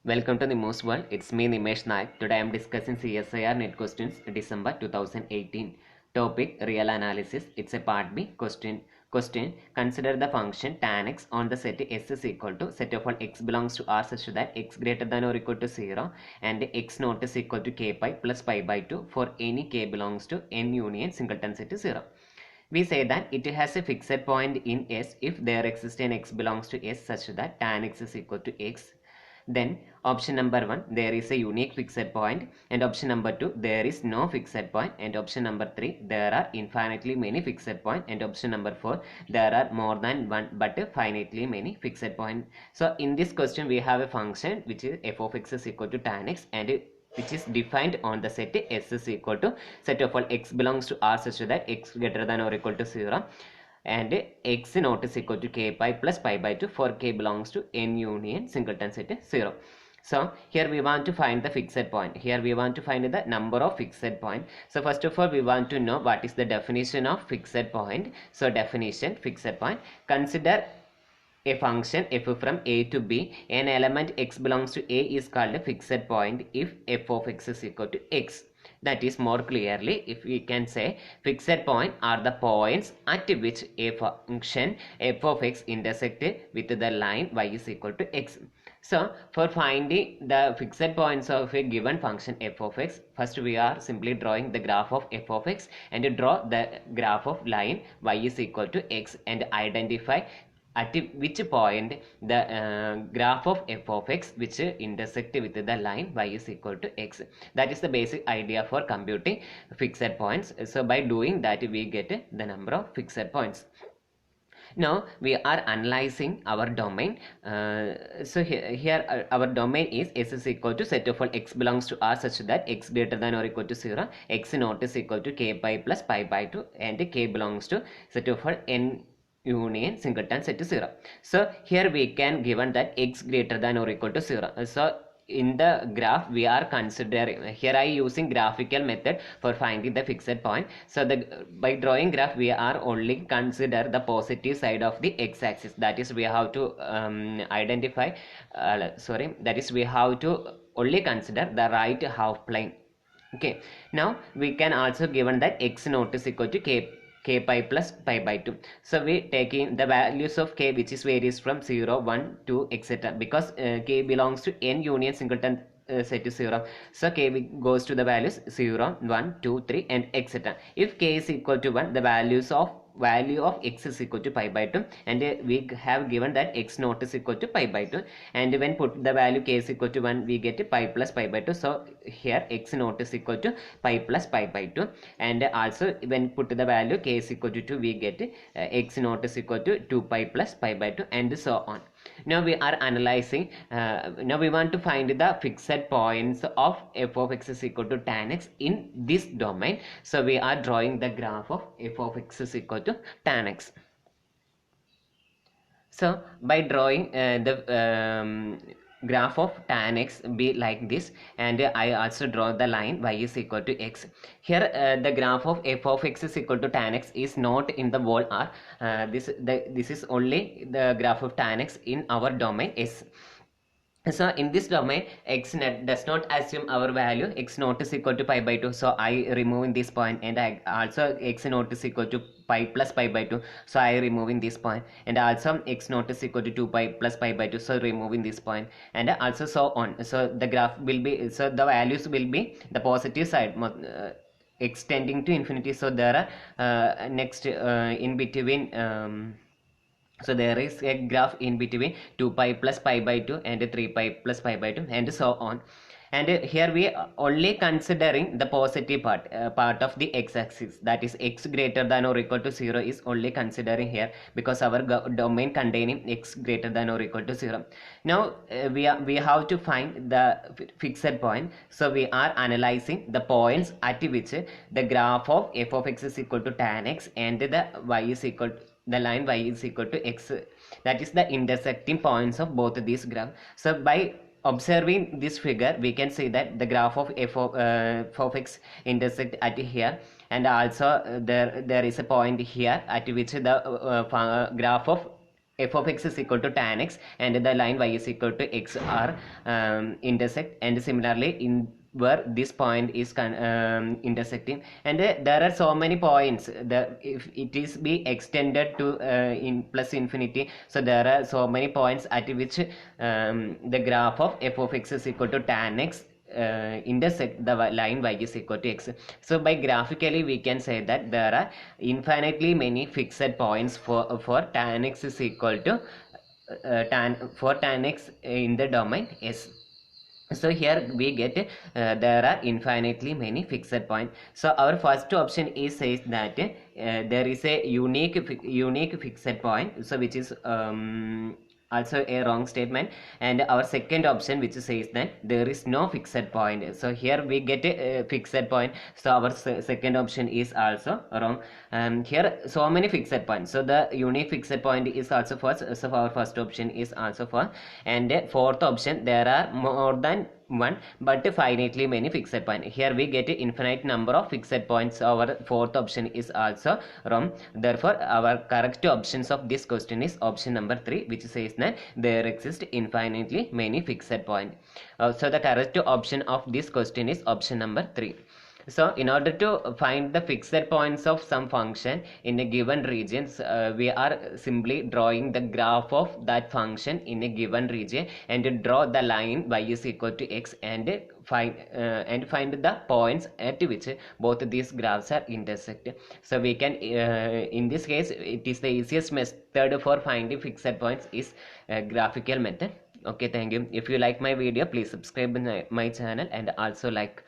Welcome to the Most World. It's me Nimesh Naik. Today I am discussing CSIR Net Questions December 2018. Topic Real Analysis. It's a part B question. Consider the function tan x on the set S is equal to set of all x belongs to R such that x greater than or equal to 0 and x naught is equal to k pi plus pi by 2 for any k belongs to n union singleton set is 0. We say that it has a fixed point in S if there exists an x belongs to S such that tan x is equal to x. Then option number 1, there is a unique fixed point, and option number 2, there is no fixed point, and option number 3, there are infinitely many fixed points, and option number 4, there are more than one but finitely many fixed points. So in this question we have a function which is f of x is equal to tan x, and which is defined on the set S is equal to set of all x belongs to R such that x greater than or equal to 0 and x naught is equal to k pi plus pi by 2 for k belongs to n union singleton set 0. So here we want to find the fixed point. Here we want to find the number of fixed point. So first of all we want to know what is the definition of fixed point. So definition fixed point. Consider a function f from a to b. An element x belongs to a is called a fixed point if f of x is equal to x. That is, more clearly, if we can say fixed point are the points at which a function f of x intersect with the line y is equal to x. So for finding the fixed points of a given function f of x, first we are simply drawing the graph of f of x and draw the graph of line y is equal to x and identify at which point the graph of f of x which intersect with the line y is equal to x. That is the basic idea for computing fixed points. So by doing that we get the number of fixed points. Now we are analyzing our domain. So here our domain is S is equal to set of all x belongs to R such that x greater than or equal to 0, x naught is equal to k pi plus pi by 2, and k belongs to set of all n union singleton set to 0. So here we can given that x greater than or equal to 0. So in the graph we are considering, here I using graphical method for finding the fixed point. So by drawing graph we are only consider the positive side of the x-axis. That is, we have to identify that is, we have to only consider the right half plane. Okay, now we can also given that x naught is equal to k pi plus pi by 2. So we taking the values of k which is varies from 0, 1, 2, etc. because k belongs to n union singleton set to 0. So k goes to the values 0, 1, 2, 3 and etc. If k is equal to 1, the value of x is equal to pi by 2, and we have given that x naught is equal to pi by 2, and when put the value k is equal to 1 we get pi plus pi by 2. So here x naught is equal to pi plus pi by 2, and also when put the value k is equal to 2 we get x naught is equal to 2 pi plus pi by 2 and so on. Now we are analyzing, now we want to find the fixed points of f of x is equal to tan x in this domain. So we are drawing the graph of f of x is equal to tan x. So by drawing the graph of tan x be like this, and I also draw the line y is equal to x. Here the graph of f of x is equal to tan x is not in the whole R. This is only the graph of tan x in our domain S. So in this domain x net does not assume our value x naught is equal to pi by 2. So I remove this point, and I also x naught is equal to pi plus pi by 2. So I removing this point, and also x naught is equal to 2 pi plus pi by 2. So removing this point, and also so on. So the graph will be, so the values will be the positive side extending to infinity. So there are next in between. So there is a graph in between 2 pi plus pi by 2 and 3 pi plus pi by 2 and so on. And here we are only considering the positive part of the x-axis, that is x greater than or equal to 0 is only considering here because our domain containing x greater than or equal to 0. Now we have to find the fixed point. So we are analyzing the points at which the graph of f of x is equal to tan x and the y is equal to the line y is equal to x, that is the intersecting points of both these graphs. So by observing this figure we can see that the graph of f of x intersect at here, and also there is a point here at which the graph of f of x is equal to tan x and the line y is equal to x are intersect, and similarly in where this point is intersecting, and there are so many points that if it is be extended to in plus infinity, so there are so many points at which the graph of f of x is equal to tan x intersect the line y is equal to x. So by graphically we can say that there are infinitely many fixed points for tan x is equal to tan x in the domain S. So here we get there are infinitely many fixed points. So our first option is says that there is a unique fixed point, so which is also a wrong statement, and our second option which says that there is no fixed point. So here we get a fixed point, so our second option is also wrong. Here so many fixed points, so the unique fixed point is also first, so our first option is also first. And fourth option, there are more than one but finitely many fixed points. Here we get infinite number of fixed points. Our fourth option is also wrong. Therefore our correct options of this question is option number 3, which says that there exist infinitely many fixed points. So the correct option of this question is option number 3. So in order to find the fixed points of some function in a given region, we are simply drawing the graph of that function in a given region and draw the line y is equal to x and find the points at which both these graphs are intersect. So we can in this case it is the easiest method for finding fixed points is graphical method. Okay, thank you. If you like my video, please subscribe my channel and also like